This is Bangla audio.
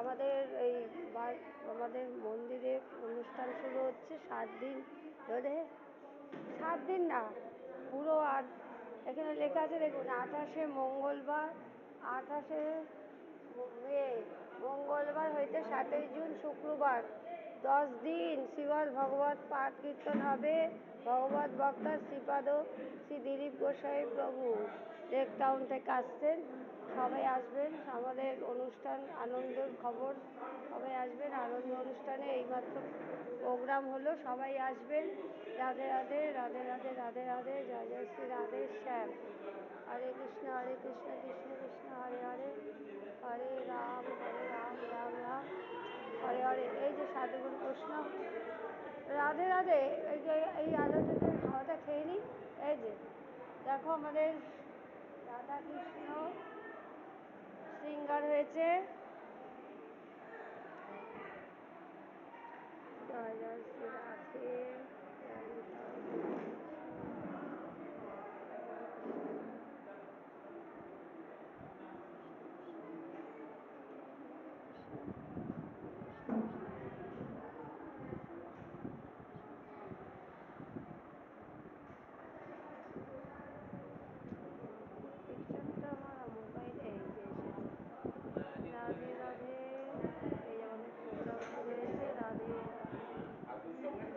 আমাদের এই আমাদের মন্দিরে অনুষ্ঠান শুরু হচ্ছে 7 দিন ধরে। 7 দিন না, পুরো এখানে লেখা আছে দেখুন, 28শে মঙ্গলবার, 28শে মে মঙ্গলবার হইতে 7ই জুন শুক্রবার 10 দিন শ্রীমদ্ ভগবত পাঠ কীর্তন হবে। ভগবত বক্তা শ্রীপাদ শ্রী দিলীপ গোস্বামী প্রভু লেক টাউন থেকে আসছেন। সবাই আসবেন। আমাদের অনুষ্ঠান আনন্দের খবর, সবাই আসবেন। আনন্দ অনুষ্ঠানে এইমাত্র প্রোগ্রাম হলো, সবাই আসবেন। রাধে রাধে রাধে রাধে রাধে রাধে, জয় জয় শ্রী রাধে শ্যাম। হরে কৃষ্ণ কৃষ্ণ কৃষ্ণ হরে হরে, হরে রাম রাম রাম হরে হরে। এই যে সাধুগুরু প্রশ্ন, রাধে রাধে। এই যে এই আলোটাকে খাওয়াটা খেয়ে নিই। এই যে দেখো, আমাদের রাধা কৃষ্ণ সিঙ্গার হয়েছে। জয় জয় শ্রী রাধে।